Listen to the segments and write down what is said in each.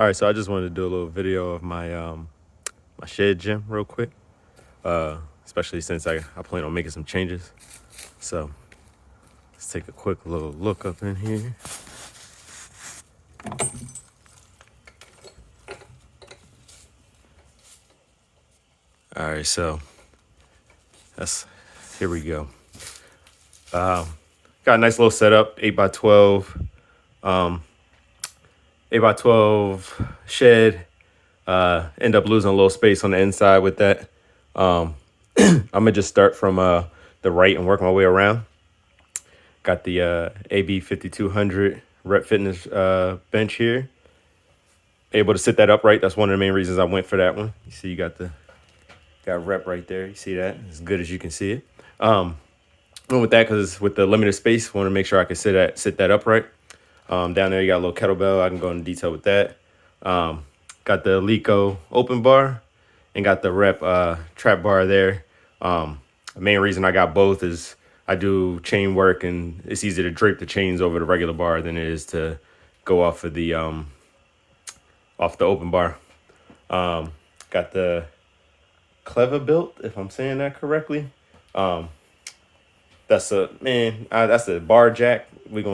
All right, so I just wanted to do a little video of my shed gym real quick, especially since I plan on making some changes. So let's take a quick little look up in here. All right, so here we go. Got a nice little setup, 8x12, 8x12 shed. End up losing a little space on the inside with that. I'm gonna just start from the right and work my way around. Got the AB 5200 Rep Fitness bench here. Able to sit that upright. That's one of the main reasons I went for that one. You see, you got rep right there. You see that? As good as you can see it. Went with that because with the limited space, want to make sure I can sit that upright. Down there, you got a little kettlebell. I can go into detail with that. Got the Lico open bar and got the rep trap bar there. The main reason I got both is I do chain work, and it's easier to drape the chains over the regular bar than it is to go off of the open bar. Got the Clever built, if I'm saying that correctly. That's a bar jack. We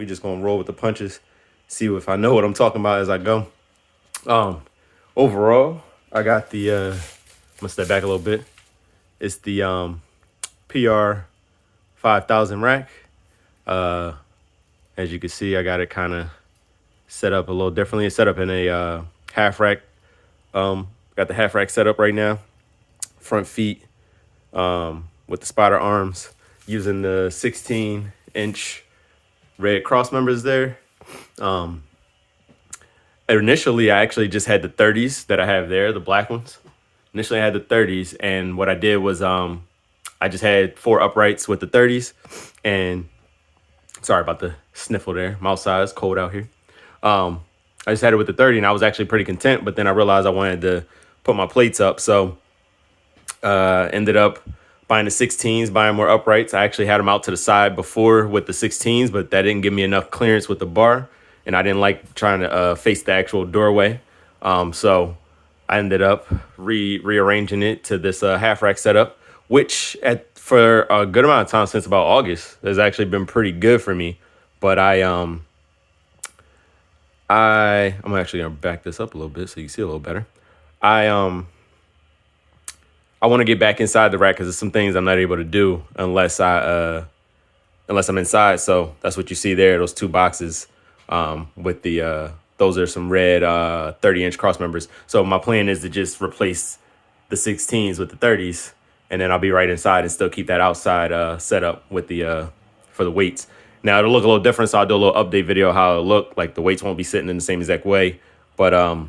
just gonna roll with the punches, see if I know what I'm talking about as I go. Overall, I got the I'm gonna step back a little bit. It's the PR 5000 rack. As you can see, I got it kind of set up a little differently. It's set up in a half rack. Got the half rack set up right now. Front feet with the spider arms, using the 16-inch red cross members there. Initially, I actually just had the 30s that I have there, the black ones. Initially, I had the 30s, and what I did was I just had 4 uprights with the 30s, and sorry about the sniffle there. I'm outside, it's cold out here. I just had it with the 30, and I was actually pretty content, but then I realized I wanted to put my plates up, so ended up buying the 16s, buying more uprights. I actually had them out to the side before with the 16s, but that didn't give me enough clearance with the bar, and I didn't like trying to face the actual doorway. So I ended up rearranging it to this half rack setup, which for a good amount of time since about August has actually been pretty good for me. But I'm actually gonna back this up a little bit so you can see a little better. I want to get back inside the rack because there's some things I'm not able to do unless I'm inside. So that's what you see there. Those 2 boxes with the those are some red 30-inch cross members. So my plan is to just replace the 16s with the 30s, and then I'll be right inside and still keep that outside setup with the for the weights. Now it'll look a little different, so I'll do a little update video how it'll look. Like the weights won't be sitting in the same exact way, but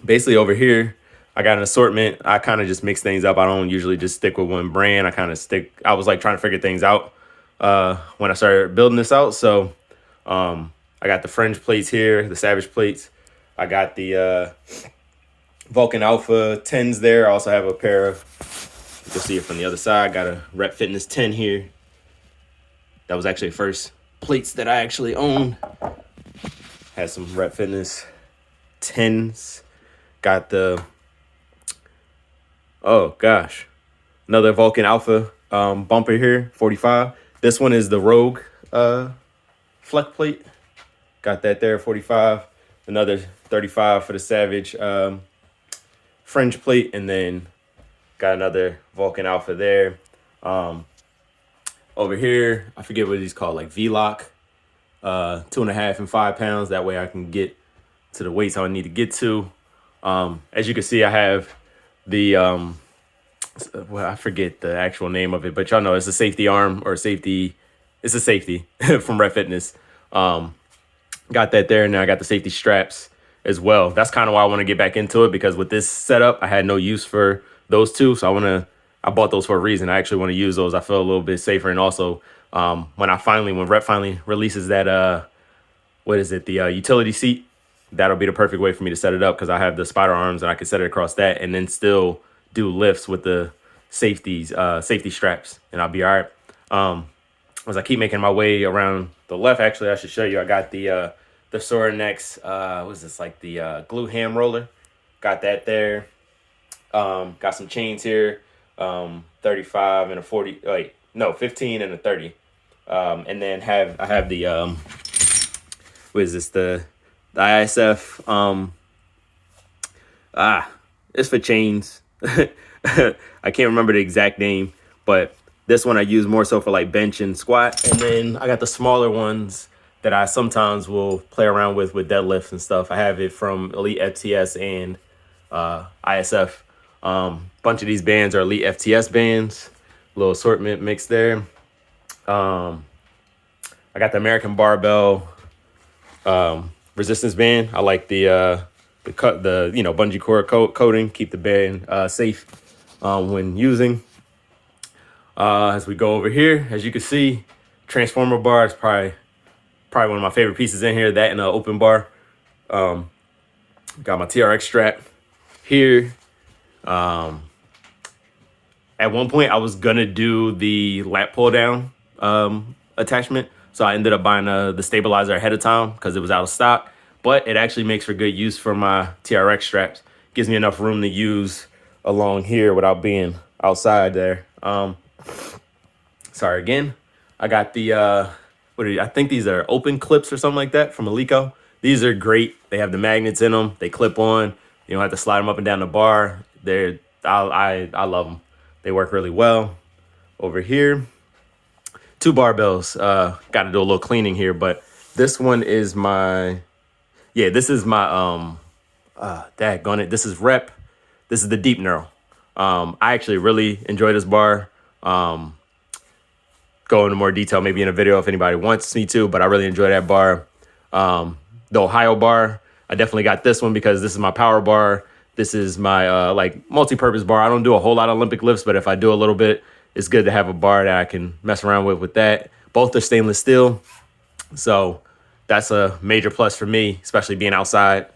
basically over here I got an assortment. I kind of just mix things up. I don't usually just stick with one brand. I was like trying to figure things out when I started building this out. So I got the Fringe plates here, the Savage plates. I got the Vulcan Alpha 10s there. I also have a pair of, you can see it from the other side. I got a Rep Fitness 10 here. That was actually the first plates that I actually owned. Had some Rep Fitness 10s. Got the, oh gosh, another Vulcan Alpha bumper here, 45. This one is the Rogue Fleck plate. Got that there, 45. Another 35 for the Savage Fringe plate, and then got another Vulcan Alpha there. Over here, I forget what these called, like V-Lock, 2.5 and 5 pounds. That way I can get to the weights I need to get to. As you can see, I have the I forget the actual name of it, but y'all know it's a safety arm or safety. It's a safety from Rep Fitness. Got that there, and now I got the safety straps as well. That's kind of why I want to get back into it, because with this setup, I had no use for those two, so I bought those for a reason. I actually want to use those. I feel a little bit safer, and also when Rep finally releases that the utility seat, that'll be the perfect way for me to set it up, because I have the spider arms and I can set it across that and then still do lifts with the safety straps, and I'll be all right. As I keep making my way around the left, actually, I should show you. I got the the Sorinex, what is this, like the glute ham roller. Got that there. Got some chains here, 35 and a 40, wait, no, 15 and a 30. And then I have the, what is this, the ISF, it's for chains. I can't remember the exact name, but this one I use more so for like bench and squat. And then I got the smaller ones that I sometimes will play around with deadlifts and stuff. I have it from Elite FTS and ISF. Bunch of these bands are Elite FTS bands. Little assortment mix there. I got the American Barbell resistance band. I like the bungee cord coating, keep the band safe when using. As we go over here, as you can see, transformer bar is probably one of my favorite pieces in here. That and an open bar. Got my TRX strap here. At one point, I was gonna do the lat pull down attachment, so I ended up buying the stabilizer ahead of time because it was out of stock. But it actually makes for good use for my TRX straps. Gives me enough room to use along here without being outside there. Sorry again. I got the I think these are open clips or something like that from Alico. These are great. They have the magnets in them. They clip on. You don't have to slide them up and down the bar. I love them. They work really well. Over here, 2 barbells. Got to do a little cleaning here, but this one is my, this is my daggone it. This is Rep. This is the Deep Neural. I actually really enjoy this bar. Go into more detail maybe in a video if anybody wants me to, but I really enjoy that bar. The Ohio bar, I definitely got this one because this is my power bar. This is my like multi-purpose bar. I don't do a whole lot of Olympic lifts, but if I do a little bit, it's good to have a bar that I can mess around with that. Both are stainless steel, so that's a major plus for me, especially being outside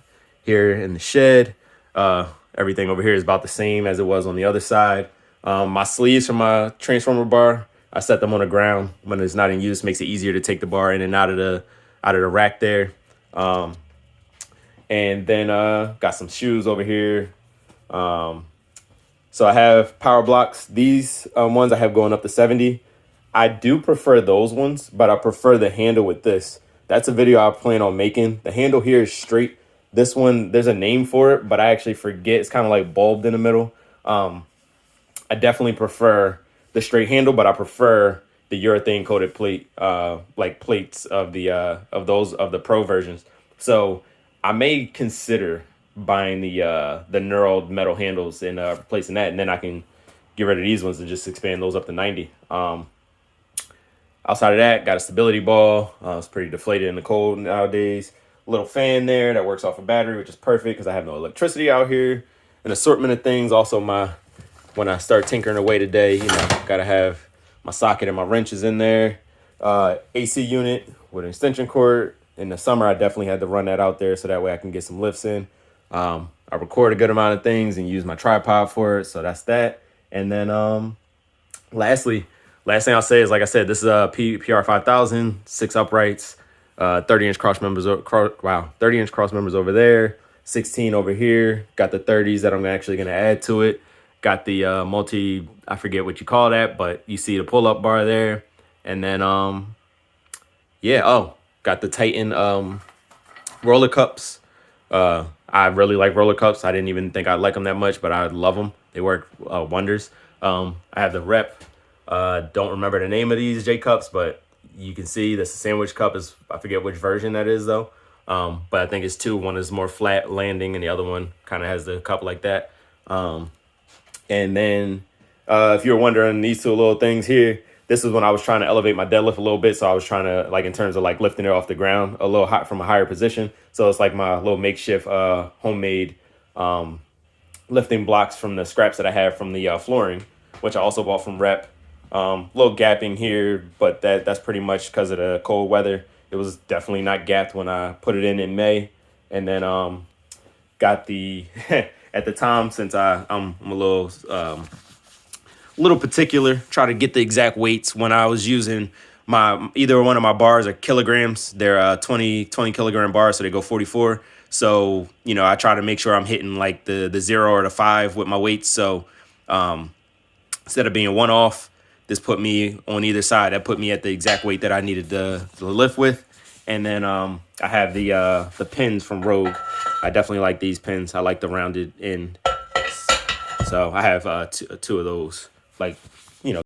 here in the shed. Everything over here is about the same as it was on the other side. My sleeves for my transformer bar, I set them on the ground when it's not in use. Makes it easier to take the bar in and out of the rack there. And then got some shoes over here. So I have power blocks. These ones I have going up to 70. I do prefer those ones, but I prefer the handle with this. That's a video I plan on making. The handle here is straight. This one, there's a name for it, but I actually forget. It's kind of like bulbed in the middle. I definitely prefer the straight handle, but I prefer the urethane coated plate, like plates of the pro versions. So I may consider buying the knurled metal handles and replacing that, and then I can get rid of these ones and just expand those up to 90. Outside of that, got a stability ball. It's pretty deflated in the cold nowadays. A little fan there that works off a battery, which is perfect because I have no electricity out here. An assortment of things. Also, when I start tinkering away today, gotta have my socket and my wrenches in there. AC unit with an extension cord. In the summer, I definitely had to run that out there so that way I can get some lifts in. I record a good amount of things and use my tripod for it, so that's that. And then last thing I'll say is, like I said, this is a PR 5000, 6 uprights, 30-inch cross members. 30-inch cross members over there, 16 over here. Got the 30s that I'm actually going to add to it. Got the I forget what you call that, but you see the pull-up bar there. And then got the Titan roller cups. I really like roller cups. I didn't even think I'd like them that much, but I love them. They work wonders. I have the Rep. Don't remember the name of these J cups, but you can see this sandwich cup is, I forget which version that is though. But I think it's 2. One is more flat landing and the other one kind of has the cup like that. And then if you're wondering, these 2 little things here, this is when I was trying to elevate my deadlift a little bit. So I was trying to, like, in terms of like lifting it off the ground a little hot from a higher position. So it's like my little makeshift homemade lifting blocks from the scraps that I have from the flooring, which I also bought from Rep. Little gapping here, but that's pretty much because of the cold weather. It was definitely not gapped when I put it in May. And then got the at the time, since I'm a little particular, try to get the exact weights when I was using my either one of my bars are kilograms. They're 20 kilogram bars, so they go 44. So, you know, I try to make sure I'm hitting like the 0 or the 5 with my weights. So instead of being one off, this put me on either side. That put me at the exact weight that I needed to lift with. And then I have the pins from Rogue. I definitely like these pins. I like the rounded end. So I have two of those. Like